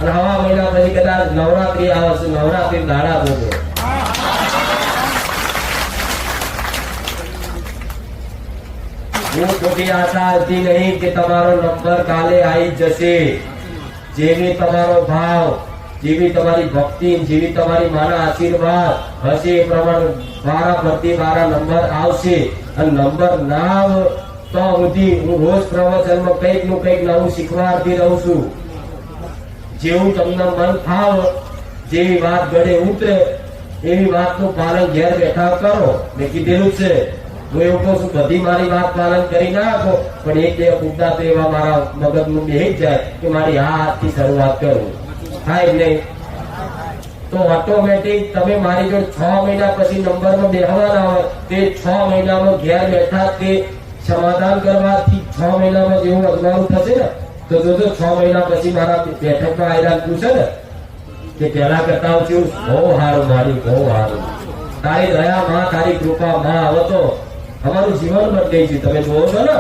અને હવા મહિના પછી કદાચ નવરાત્રી આવશે, નવરાત્રી દાડા બોલો. હું ખોટી આશા હતી નહીં કે તમારો નંબર કાલે આવી જશે. જેવી તમારો ભાવ, જેવી તમારી ભક્તિ, જેવી તમારી મારા આશીર્વાદ હશે એ પ્રમાણે મારા ફરતી મારા નંબર આવશે. અને નંબર ના આવે તો સુધી હું રોજ પ્રવચનમાં કંઈક નું કંઈક નવું શીખવાડતી રહું છું. જેવું તમને મન ફાવ, જેવી વાત ગળે ઉતરે એવી વાતનું પાલન ઘેર બેઠા કરો. મેં કીધેલું છે. હું એવું કહું છું બધી મારી વાત પાલન કરી નાખો, પણ એક બે મુદ્દા તો એવા મારા મગજનું બેહી જાય કે મારી આ હાથથી શરૂઆત કરું. થાય નહીં તો ઓટોમેટિક તમે મારી જોડે 6 મહિના પછી નંબરમાં બેહવાના હોય તે 6 મહિનામાં ઘેર બેઠા તે સમાધાન કરવાથી 6 મહિનામાં જેવું અજવાળું થશે ને તો જોજો 6 મહિના પછી મારા બેઠકમાં આયરાન પૂછે ને કે પેલા કરતા છું બહુ સારું મારી, બહુ સારું. તારી દયા માં, તારી કૃપા માં આવે તો અમારું જીવન બદલાઈ છે. તમે જોવો છો ને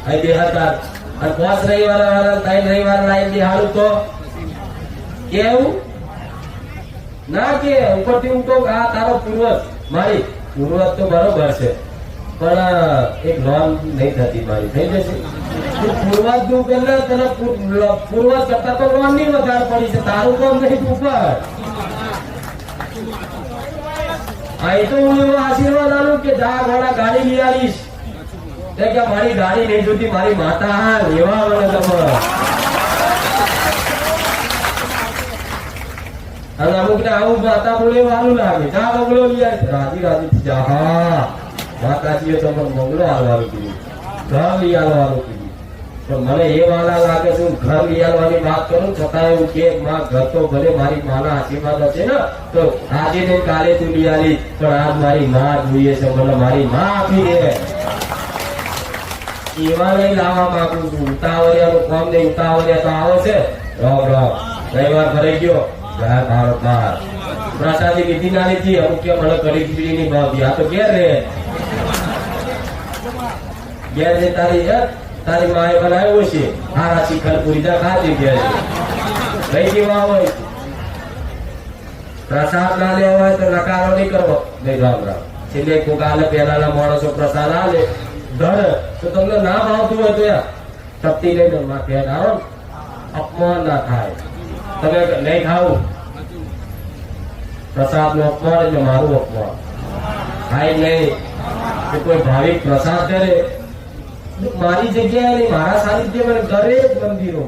અહીં બેહાતા અને 5 રવિવાર વાળા 3 રવિવાર લાઈન બેહાડું તો કેવું ના કે ઉપરથી હું તો આ તારો પૂર્વજ, મારી પૂર્વજ તો બરોબર છે પણ એક લોન નહીં થતી મારી, થઈ જશે. પૂર્વજ નું પેલા તને પૂર્વજ કરતા તો લોન ની વધારે પડી છે, તારું કામ નહીં ઉપર. અહીં તો હું એવો આશીર્વાદ આલું કે જા ઘોડા ગાડી લઈ આવીશ કે મારી ગાડી નહીં જોતી, મારી માતા હા લેવા આવે તમારે. અને અમુક ને આવું માતા બોલે સારું લાગે, જા બંગલો લઈ આવી, રાજી રાજી જા. હા માતાજીએ તમને બંગલો આવવાનું કીધું, ઘર લઈ આવવાનું કીધું, પણ મને એ વાલા લાગે છે હું ઘર લઈ આવવાની વાત કરું છતાં એવું કે માં ઘર તો ભલે મારી માના આશીર્વાદ હશે ને તો આજે ને કાલે તું લઈ આવી, પણ આજ મારી માં જોઈએ છે, મને મારી માં આપી દે. એવા નહીં લાવવા માંગુ છું. ઉતાવળિયાનું કામ નહીં, ઉતાવળિયા તો આવે છે. રોગ રોગ રવિવાર ભરાઈ ગયો, પ્રસાદી લીધી ના લીધી, અમુક કે મને કઢી ખીચડી ની ભાવતી, આ તો ઘેર રે ઘેર જે તારી માએ બનાવ્યો છે હારા શિખર પૂરી જા ખાતી ઘેર લઈ દેવા હોય. પ્રસાદ ના લેવા હોય તો નકારો નહીં કરવો. નહીં રામ રામ છેલ્લે કોક આલે પહેલાના માણસો પ્રસાદ આલે ધર તો તમને ના ભાવતું હોય તો યાર તપતી લઈને માં ઘેર આવો, અપમાન ના થાય. તમે નહીં ખાવું પ્રસાદ નું અપમાન એટલે મારું અપમાન થાય નહીં. કે કોઈ ભાવિક પ્રસાદ કરે મારી જગ્યાએ મારા સાનિધ્ય કરે જ મંદિરો